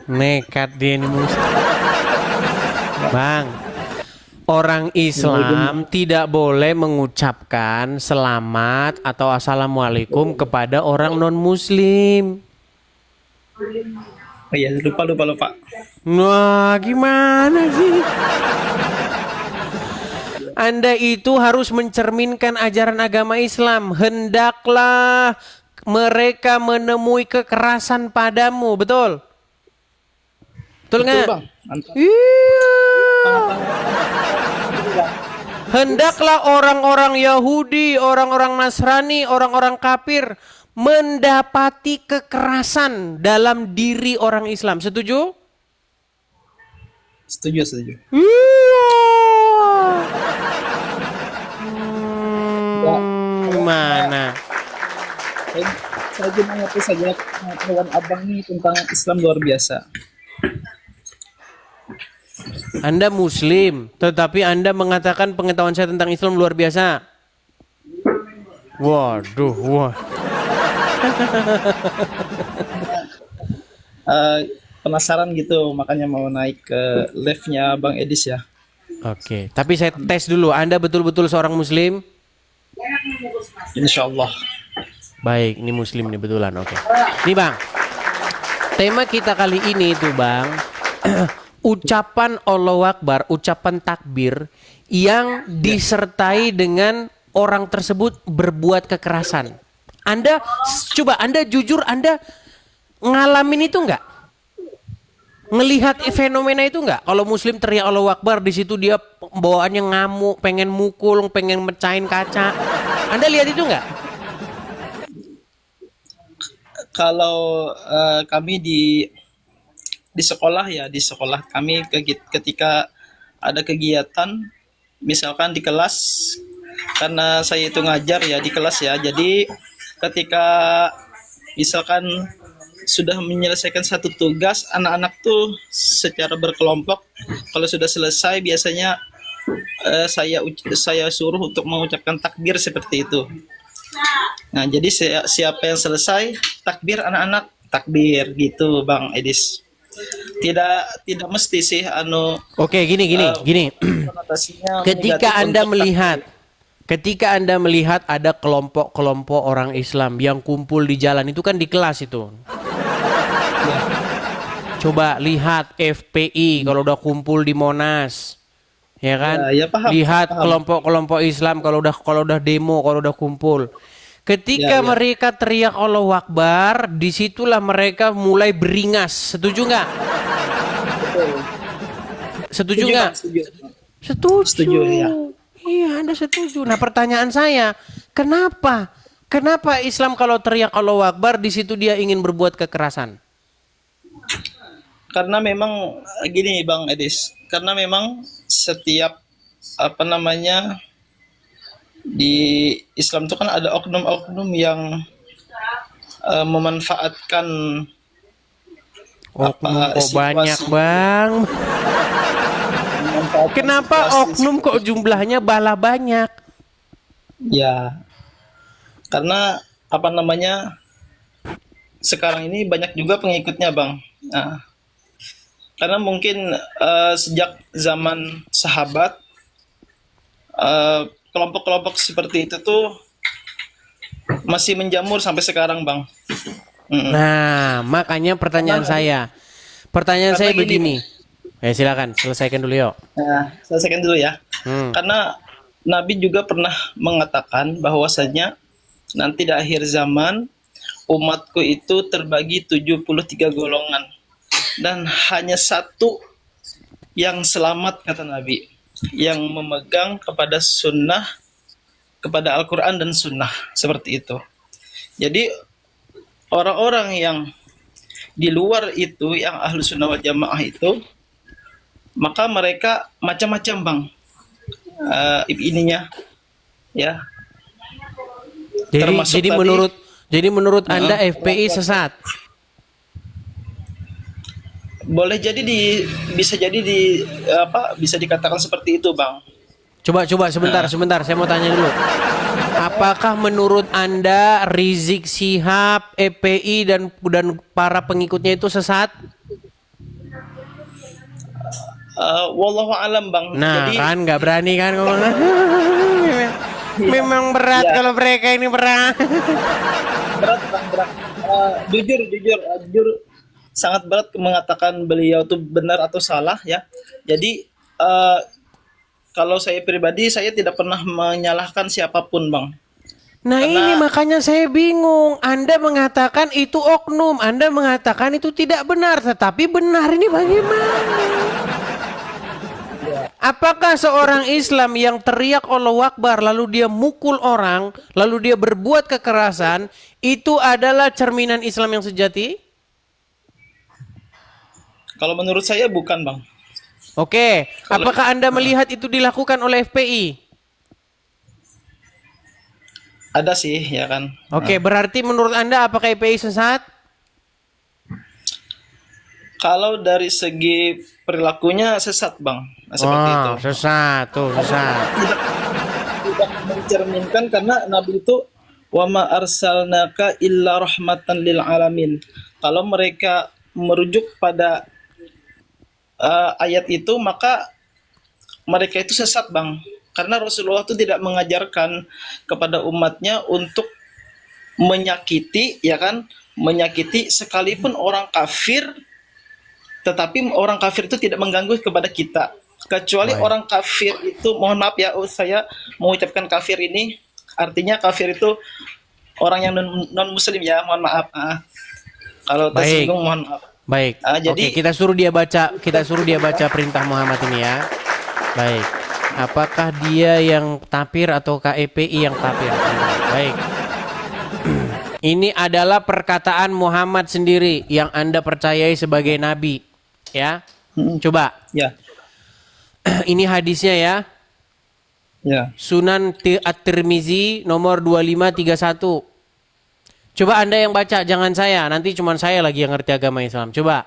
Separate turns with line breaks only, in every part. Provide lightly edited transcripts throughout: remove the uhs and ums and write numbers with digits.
Nekat dia ini Bang, orang Islam tidak boleh mengucapkan selamat atau assalamualaikum kepada orang non-muslim.
Oh iya, lupa.
Wah, gimana sih? Anda itu harus mencerminkan ajaran agama Islam. Hendaklah mereka menemui kekerasan padamu, betul? Betul nggak?
Bang. Mantap.
Iya. Hendaklah orang-orang Yahudi, orang-orang Nasrani, orang-orang kafir mendapati kekerasan dalam diri orang Islam. Setuju?
Setuju.
Iya. Mana?
Saya cuma ngerti saja pengetahuan abang nih tentang Islam luar biasa.
Anda Muslim, tetapi Anda mengatakan pengetahuan saya tentang Islam luar biasa. Waduh, wah.
Penasaran gitu, makanya mau naik ke live-nya Bang Edis ya.
Oke, tapi saya tes dulu. Anda betul-betul seorang Muslim?
Insya Allah.
Baik, ini Muslim nih betulan. Oke. Nih Bang, tema kita kali ini itu Bang, ucapan Allahu Akbar, ucapan takbir yang disertai dengan orang tersebut berbuat kekerasan. Anda jujur, Anda ngalamin itu enggak? Ngelihat fenomena itu enggak? Kalau Muslim teriak Allahu Akbar, di situ dia bawaannya ngamuk, pengen mukul, pengen mecahin kaca. Anda lihat itu enggak?
Kalau kami di sekolah ya, di sekolah kami ketika ada kegiatan, misalkan di kelas, karena saya itu ngajar ya di kelas ya, jadi ketika misalkan sudah menyelesaikan satu tugas, anak-anak tuh secara berkelompok, kalau sudah selesai biasanya saya suruh untuk mengucapkan takbir seperti itu. Nah, jadi siapa yang selesai takbir, anak-anak takbir gitu, Bang Edis. Tidak mesti sih
Oke, gini. Ketika Anda melihat ada kelompok-kelompok orang Islam yang kumpul di jalan, itu kan di kelas itu.
Ya.
Coba lihat FPI kalau udah kumpul di Monas. Ya kan?
Ya, paham,
lihat
paham.
kelompok-kelompok Islam kalau udah demo, kalau udah kumpul. Ketika mereka teriak Allahu Akbar, disitulah mereka mulai beringas. Setuju nggak? Setuju nggak? Setuju ya. Iya, Anda setuju. Nah, pertanyaan saya, kenapa? Kenapa Islam kalau teriak Allahu Akbar, di situ dia ingin berbuat kekerasan?
Karena memang gini Bang Edis, karena memang setiap di Islam itu kan ada oknum-oknum yang memanfaatkan
Kok banyak Bang? Kenapa oknum kok jumlahnya bala banyak?
Ya, karena sekarang ini banyak juga pengikutnya Bang. Nah, karena mungkin sejak zaman sahabat kelompok-kelompok seperti itu tuh masih menjamur sampai sekarang Bang.
Nah, makanya pertanyaan saya begini. Silakan selesaikan dulu yuk.
Nah, selesaikan dulu ya. Karena Nabi juga pernah mengatakan bahwasanya nanti di akhir zaman umatku itu terbagi 73 golongan dan hanya satu yang selamat, kata Nabi, yang memegang kepada sunnah, kepada Al-Quran dan sunnah, seperti itu. Jadi orang-orang yang di luar itu, yang ahlu sunnah wal jamaah itu, maka mereka macam-macam Bang ininya ya.
Jadi menurut Anda FPI sesat?
Bisa dikatakan seperti itu Bang.
Coba sebentar, saya mau tanya dulu. Apakah menurut Anda Rizik Syihab, EPI dan para pengikutnya itu sesat?
Wallahu alam bang.
Nah,
Jadi
kan nggak berani kan ngomong. Memang berat
Iya.
kalau mereka ini berat.
berat bang, berat. Jujur sangat berat mengatakan beliau itu benar atau salah ya. Jadi kalau saya pribadi saya tidak pernah menyalahkan siapapun bang.
Nah ini makanya saya bingung. Anda mengatakan itu oknum, Anda mengatakan itu tidak benar, tetapi benar ini bagaimana? Apakah seorang Islam yang teriak Allahu Akbar lalu dia mukul orang, lalu dia berbuat kekerasan, itu adalah cerminan Islam yang sejati?
Kalau menurut saya bukan bang.
Oke, apakah Anda melihat itu dilakukan oleh FPI?
Ada sih ya kan.
Oke, berarti menurut Anda apakah FPI sesat?
Kalau dari segi perilakunya sesat bang. Nah, seperti itu.
Sesat, tuh sesat.
Tidak mencerminkan karena Nabi itu wa ma arsalnaka illa rahmatan lil alamin. Kalau mereka merujuk pada ayat itu maka mereka itu sesat bang, karena Rasulullah itu tidak mengajarkan kepada umatnya untuk menyakiti ya kan, menyakiti sekalipun orang kafir, tetapi orang kafir itu tidak mengganggu kepada kita, kecuali orang kafir itu, mohon maaf ya, saya mengucapkan kafir ini artinya kafir itu orang yang non muslim ya, mohon maaf. Kalau tersinggung mohon maaf.
Baik.
Jadi
Oke, kita suruh dia baca perintah Muhammad ini ya. Baik. Apakah dia yang tapir atau KEPI yang tapir? Baik. Ini adalah perkataan Muhammad sendiri yang Anda percayai sebagai nabi, ya. Coba.
ya.
Ini hadisnya ya.
Ya.
Sunan At-Tirmizi nomor 2531. Coba Anda yang baca, jangan saya. Nanti cuma saya lagi yang ngerti agama Islam. Coba.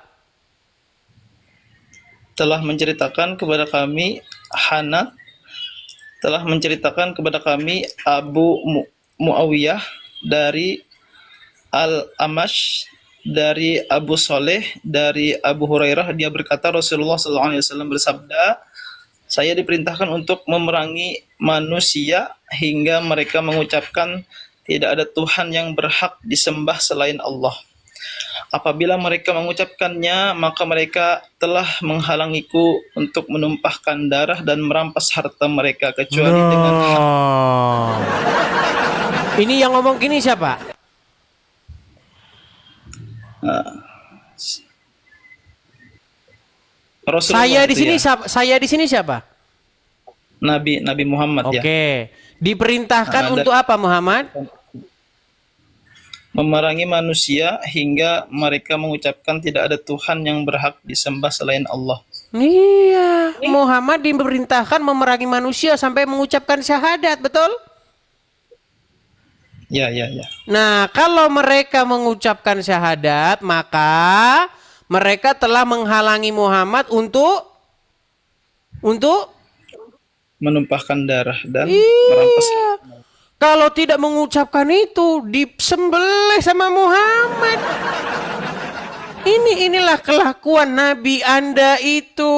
Telah menceritakan kepada kami Hana, telah menceritakan kepada kami Abu Muawiyah dari Al-Amash, dari Abu Soleh, dari Abu Hurairah, dia berkata Rasulullah SAW bersabda, saya diperintahkan untuk memerangi manusia hingga mereka mengucapkan tidak ada Tuhan yang berhak disembah selain Allah. Apabila mereka mengucapkannya, maka mereka telah menghalangiku untuk menumpahkan darah dan merampas harta mereka kecuali dengan hak.
Ini yang ngomong gini siapa?
Rasulullah
Saya di
itu
sini
ya.
saya di sini siapa?
Nabi Muhammad ya.
Oke. Diperintahkan untuk apa Muhammad?
Memerangi manusia hingga mereka mengucapkan tidak ada Tuhan yang berhak disembah selain Allah.
Iya, Muhammad diperintahkan memerangi manusia sampai mengucapkan syahadat, betul?
Ya.
Nah, kalau mereka mengucapkan syahadat, maka mereka telah menghalangi Muhammad untuk
menumpahkan darah dan merampas.
Kalau tidak mengucapkan itu, disembelih sama Muhammad. Inilah kelakuan Nabi Anda itu.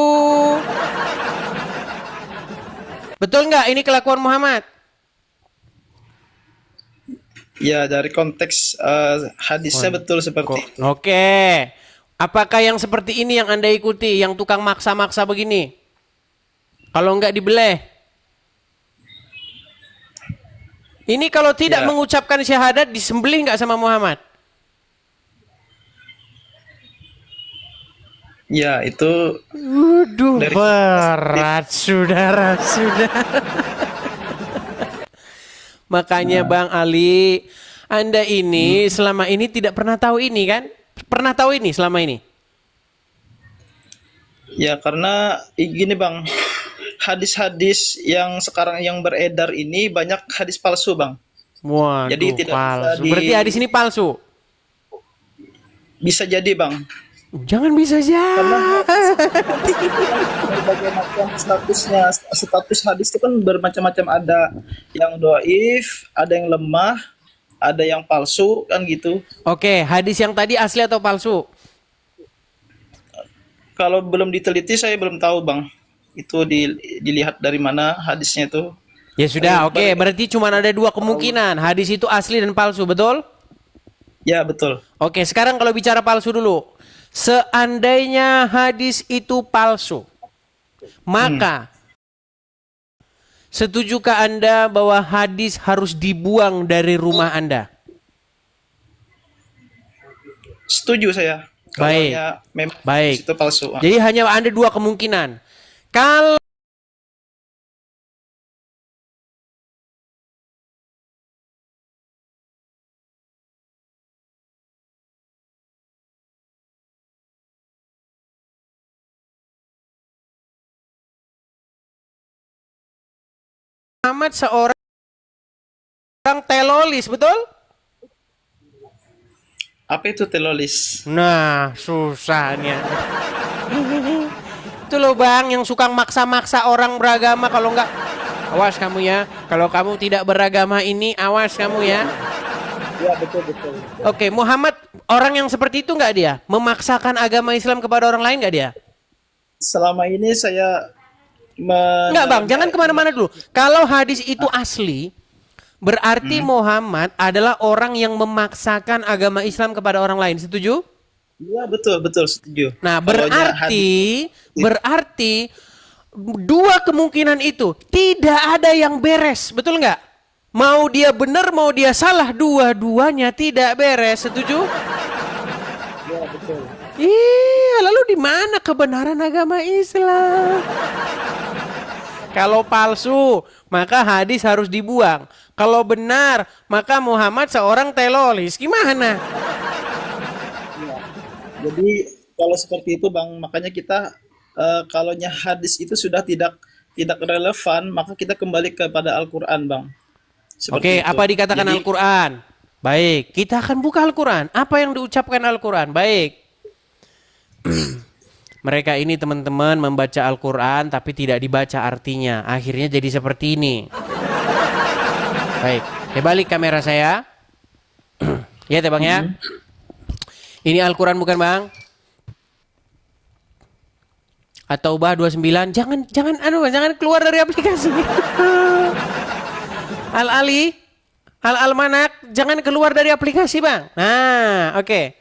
Betul nggak ini kelakuan Muhammad?
Ya, dari konteks hadisnya betul seperti itu.
Oke. Apakah yang seperti ini yang Anda ikuti, yang tukang maksa-maksa begini? Kalau nggak dibeleh. Ini kalau tidak mengucapkan syahadat, disembelih nggak sama Muhammad?
Ya, itu
dari berat, saudara. Makanya Bang Ali, Anda ini selama ini tidak pernah tahu ini kan? Pernah tahu ini selama ini?
Ya, karena gini Bang, hadis-hadis yang sekarang yang beredar ini banyak hadis palsu Bang.
Waduh,
jadi tidak
palsu.
bisa
Berarti hadis ini palsu?
Bisa jadi Bang.
Jangan bisa
Karena
jadi.
berbagai macam status hadis itu kan bermacam-macam, ada yang doif, ada yang lemah, ada yang palsu kan gitu.
Oke, hadis yang tadi asli atau palsu?
Kalau belum diteliti saya belum tahu bang, itu dilihat dari mana hadisnya itu.
Ya sudah, oke. Berarti cuma ada dua kemungkinan. Hadis itu asli dan palsu, betul?
Ya betul.
Oke, sekarang kalau bicara palsu dulu. Seandainya hadis itu palsu, maka setujukah Anda bahwa hadis harus dibuang dari rumah Anda?
Setuju saya.
Baik.
Kalau memang
Baik.
itu palsu.
Jadi hanya ada dua kemungkinan. Kalau Muhammad seorang telolis, betul?
Apa itu telolis?
Nah, susahnya. Itu loh bang, yang suka maksa-maksa orang beragama. Kalau enggak, awas kamu ya. Kalau kamu tidak beragama ini, awas kamu ya.
Ya betul.
Oke, Muhammad orang yang seperti itu enggak dia? Memaksakan agama Islam kepada orang lain enggak dia?
Selama ini saya
Enggak bang, jangan kemana-mana dulu. Kalau hadis itu asli, berarti Muhammad adalah orang yang memaksakan agama Islam kepada orang lain. Setuju?
Iya betul setuju.
Nah,
Kalaunya
berarti dua kemungkinan itu tidak ada yang beres, betul nggak? Mau dia benar, mau dia salah, dua-duanya tidak beres. Setuju?
ya betul.
Iya, lalu di mana kebenaran agama Islam? Kalau palsu, maka hadis harus dibuang. Kalau benar, maka Muhammad seorang telolis. Gimana?
Jadi kalau seperti itu bang, makanya kita kalaunya hadis itu sudah tidak relevan, maka kita kembali kepada Al-Quran bang.
Oke,
Seperti itu.
apa dikatakan
Jadi,
Al-Quran? Baik, kita akan buka Al-Quran. Apa yang diucapkan Al-Quran? Baik. Mereka ini teman-teman membaca Al-Quran tapi tidak dibaca artinya. Akhirnya jadi seperti ini. Baik, balik kamera saya. Ya teh bang ya. Ini Al-Quran bukan bang? At-Taubah 29. Jangan keluar dari aplikasi. Al-Ali, Al-Almanak, jangan keluar dari aplikasi bang. Nah, oke.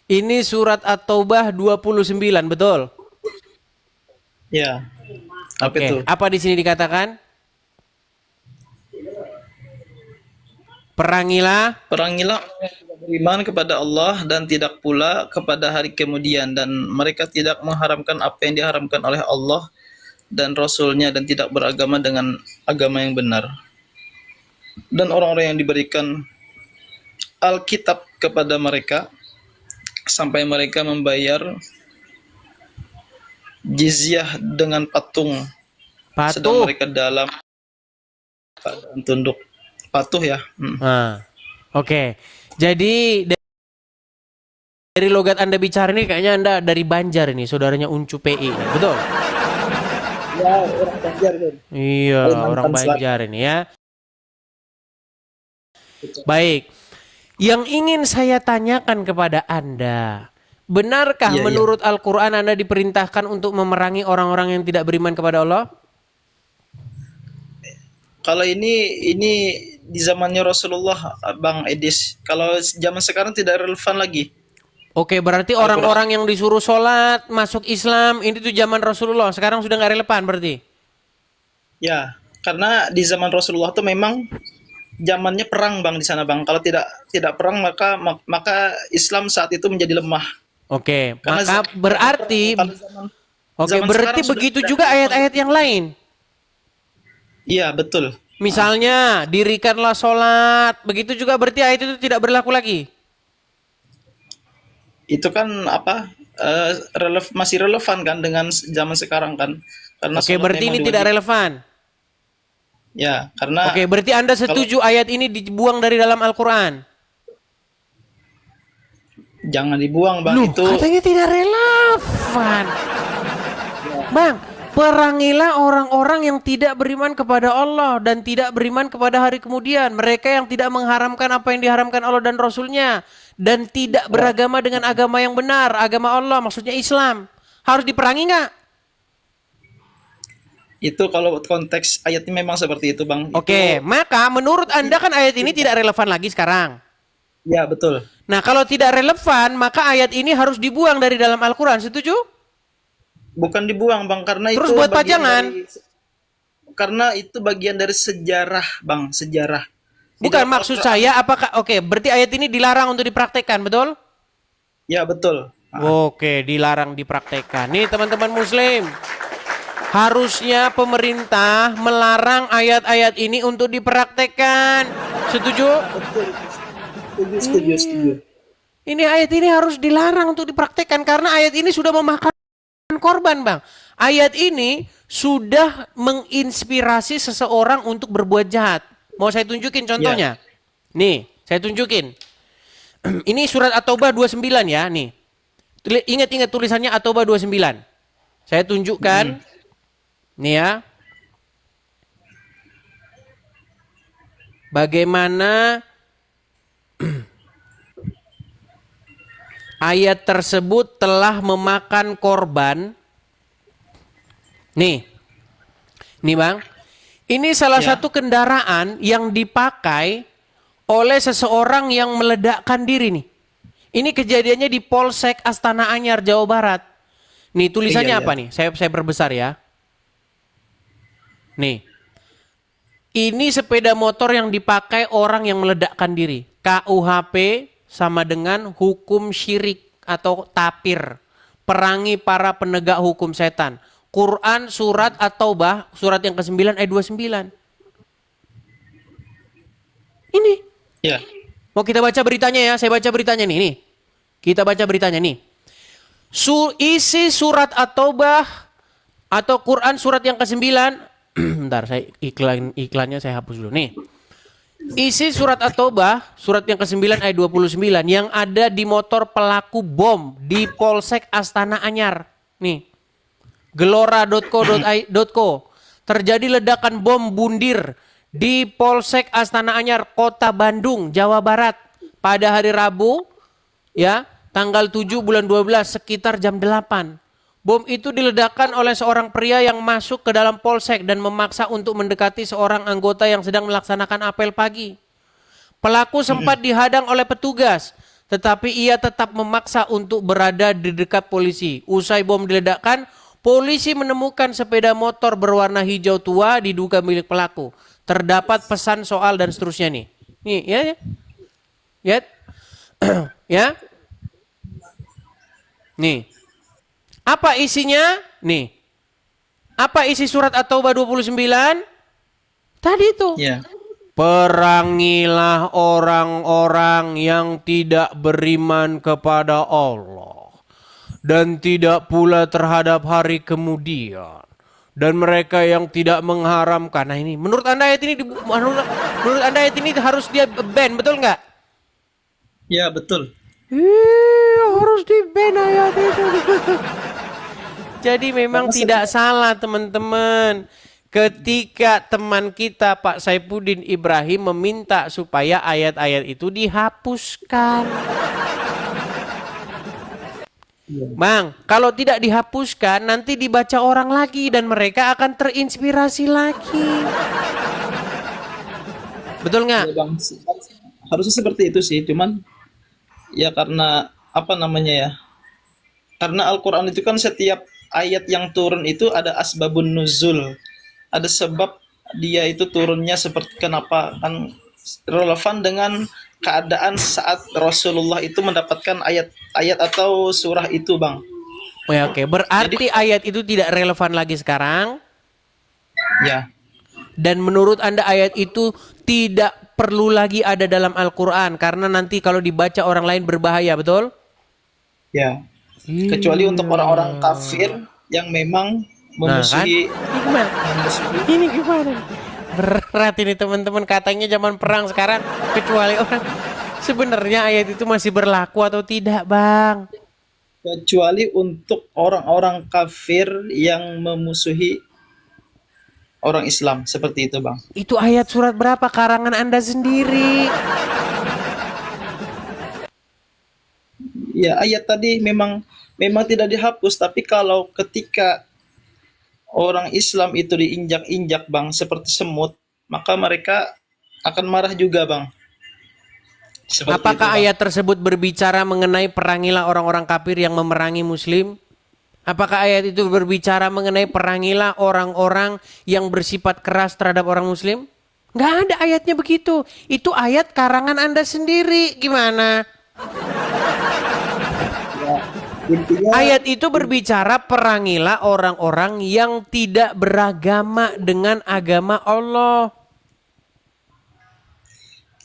Ini surat At-Taubah 29, betul?
ya. Apa
Oke,
itu?
apa di sini dikatakan? Perangilah.
Perangilah orang yang tidak beriman kepada Allah dan tidak pula kepada hari kemudian, dan mereka tidak mengharamkan apa yang diharamkan oleh Allah dan Rasulnya, dan tidak beragama dengan agama yang benar. Dan orang-orang yang diberikan Alkitab kepada mereka sampai mereka membayar jizyah dengan patung, sedang
Patuh.
mereka dalam keadaan tunduk. Patuh ya.
Nah, oke. Jadi dari logat Anda bicara ini kayaknya Anda dari Banjar ini, saudaranya Uncu PI. Betul?
Ya, orang Banjar kan.
Iya,
Kalimantan
orang Banjar ini ya. Baik. Yang ingin saya tanyakan kepada Anda, benarkah
Iya,
menurut Al-Quran Anda diperintahkan untuk memerangi orang-orang yang tidak beriman kepada Allah?
Kalau ini di zamannya Rasulullah, Bang Edis. Kalau zaman sekarang tidak relevan lagi.
Oke, berarti orang-orang yang disuruh sholat, masuk Islam, ini tuh zaman Rasulullah. Sekarang sudah nggak relevan berarti?
Ya, karena di zaman Rasulullah itu memang zamannya perang bang di sana bang. Kalau tidak perang maka Islam saat itu menjadi lemah.
Oke,
Karena
maka berarti
zaman
berarti
sekarang sudah
begitu
tidak
juga
relevan.
ayat-ayat yang lain.
Iya betul.
Misalnya dirikanlah sholat, begitu juga berarti ayat itu tidak berlaku lagi.
Itu kan apa masih relevan kan dengan zaman sekarang kan? Karena
Oke,
sholat
berarti
memang
ini tidak
diwajib-
relevan.
Ya, karena
Oke, berarti Anda setuju ayat ini dibuang dari dalam Al-Quran?
Jangan dibuang, Bang.
Loh,
Itu
katanya tidak relevan. Bang, perangilah orang-orang yang tidak beriman kepada Allah dan tidak beriman kepada hari kemudian. Mereka yang tidak mengharamkan apa yang diharamkan Allah dan Rasulnya. Dan tidak beragama dengan agama yang benar. Agama Allah, maksudnya Islam. Harus diperangi nggak?
itu kalau konteks ayatnya memang seperti itu, Bang.
Oke, maka menurut Anda kan ayat ini tidak relevan lagi sekarang.
Ya, betul.
Nah, kalau tidak relevan, maka ayat ini harus dibuang dari dalam Al-Quran. Setuju?
Bukan dibuang, Bang, karena
Terus
itu
buat
bagian
pajangan?
karena itu bagian dari sejarah, Bang, sejarah. Di
Bukan,
dalam
maksud
Al-Quran.
saya apakah oke, berarti ayat ini dilarang untuk dipraktekkan, betul?
Ya, betul.
Oke, dilarang dipraktekkan. Nih teman-teman muslim, harusnya pemerintah melarang ayat-ayat ini untuk dipraktekkan. Setuju?
Betul. Setuju.
Ini ayat ini harus dilarang untuk dipraktekkan karena ayat ini sudah memakan korban, Bang. Ayat ini sudah menginspirasi seseorang untuk berbuat jahat. Mau saya tunjukin contohnya? Nih, saya tunjukin. Ini surat At-Taubah 29 ya, nih. Ingat-ingat tulisannya At-Taubah 29. Saya tunjukkan. Nih ya. Bagaimana ayat tersebut telah memakan korban. Nih Bang. Ini salah satu kendaraan yang dipakai oleh seseorang yang meledakkan diri nih. Ini kejadiannya di Polsek Astana Anyar, Jawa Barat. Nih tulisannya apa nih? Saya perbesar ya. Nih. Ini sepeda motor yang dipakai orang yang meledakkan diri. KUHP sama dengan hukum syirik atau tapir. Perangi para penegak hukum setan. Quran surat At-Taubah surat yang ke-9 ayat 29. Ini.
Ya.
Mau kita baca beritanya ya, saya baca beritanya nih. Kita baca beritanya nih. Isi surat At-Taubah atau Quran surat yang ke-9. Bentar, saya iklannya saya hapus dulu nih. Isi surat At-Taubah surat yang ke-9 ayat 29 yang ada di motor pelaku bom di Polsek Astana Anyar. Nih. Gelora.co.co. Terjadi ledakan bom bundir di Polsek Astana Anyar, Kota Bandung, Jawa Barat pada hari Rabu ya, tanggal 7 bulan 12 sekitar jam 8. Bom itu diledakkan oleh seorang pria yang masuk ke dalam polsek dan memaksa untuk mendekati seorang anggota yang sedang melaksanakan apel pagi. Pelaku sempat dihadang oleh petugas, tetapi ia tetap memaksa untuk berada di dekat polisi. Usai bom diledakkan, polisi menemukan sepeda motor berwarna hijau tua diduga milik pelaku. Terdapat pesan soal dan seterusnya nih. Nih ya. Ya. Ya. Nih. Apa isinya? Nih. Apa isi surat At-Taubah 29? Tadi itu.
Ya.
Perangilah orang-orang yang tidak beriman kepada Allah. Dan tidak pula terhadap hari kemudian. Dan mereka yang tidak mengharamkan. Nah ini, menurut Anda ayat ini menurut Anda ayat ini harus dia ban, betul nggak?
Ya, betul.
Harus di ban ayat itu. Jadi memang tidak salah teman-teman. Ketika teman kita Pak Saifuddin Ibrahim meminta supaya ayat-ayat itu dihapuskan. Bang, kalau tidak dihapuskan nanti dibaca orang lagi dan mereka akan terinspirasi lagi. Betul nggak?
Ya, Bang. Harusnya seperti itu sih, cuman ya karena apa namanya ya? Karena Al-Qur'an itu kan setiap ayat yang turun itu ada asbabun nuzul. Ada sebab dia itu turunnya seperti kenapa, kan relevan dengan keadaan saat Rasulullah itu mendapatkan ayat-ayat atau surah itu, Bang.
Oke. Berarti ayat itu tidak relevan lagi sekarang.
Ya.
Dan menurut Anda ayat itu tidak perlu lagi ada dalam Al-Quran. Karena nanti kalau dibaca orang lain berbahaya, betul?
Ya. Kecuali untuk orang-orang kafir yang memang memusuhi.
Nah, kan? Ini gimana? Berat ini teman-teman, katanya zaman perang sekarang kecuali orang. Sebenarnya ayat itu masih berlaku atau tidak, Bang?
Kecuali untuk orang-orang kafir yang memusuhi orang Islam seperti itu, Bang.
Itu ayat surat berapa? Karangan Anda sendiri.
Ya, ayat tadi memang tidak dihapus, tapi kalau ketika orang Islam itu diinjak-injak, Bang, seperti semut, maka mereka akan marah juga, Bang. Seperti itu,
Apakah
Bang.
ayat tersebut berbicara mengenai perangilah orang-orang kafir yang memerangi muslim? Apakah ayat itu berbicara mengenai perangilah orang-orang yang bersifat keras terhadap orang muslim? Nggak ada ayatnya begitu. Itu ayat karangan Anda sendiri. Gimana?
Intinya
Ayat itu berbicara perangilah orang-orang yang tidak beragama dengan agama Allah.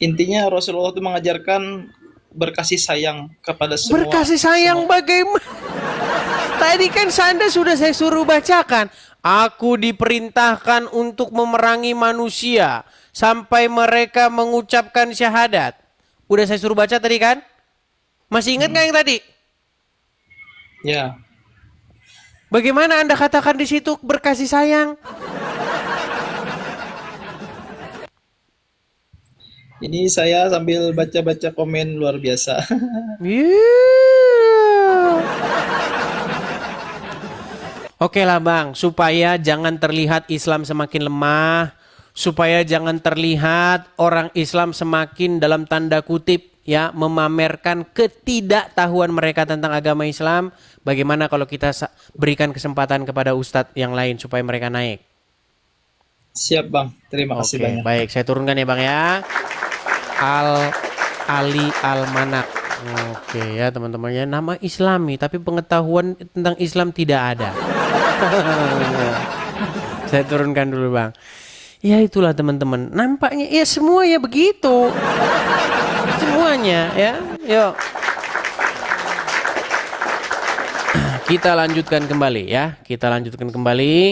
intinya Rasulullah itu mengajarkan berkasih sayang kepada semua.
Berkasih sayang bagaimana? Tadi kan Anda sudah saya suruh bacakan. Aku diperintahkan untuk memerangi manusia sampai mereka mengucapkan syahadat. Udah saya suruh baca tadi kan? Masih ingat nggak yang tadi?
Ya.
Bagaimana Anda katakan di situ berkasih sayang?
Ini saya sambil baca-baca komen luar biasa.
Oke lah Bang, supaya jangan terlihat Islam semakin lemah, supaya jangan terlihat orang Islam semakin dalam tanda kutip ya memamerkan ketidaktahuan mereka tentang agama Islam, bagaimana kalau kita berikan kesempatan kepada ustadz yang lain supaya mereka naik?
Siap, Bang. Terima kasih
Oke,
banyak.
baik, saya turunkan ya Bang ya. Ali Almanak. Oke ya teman-teman ya, nama Islami tapi pengetahuan tentang Islam tidak ada. Saya turunkan dulu Bang. Ya itulah teman-teman. Nampaknya ya semua ya begitu. Semuanya ya. Yuk. Kita lanjutkan kembali ya. Kita lanjutkan kembali.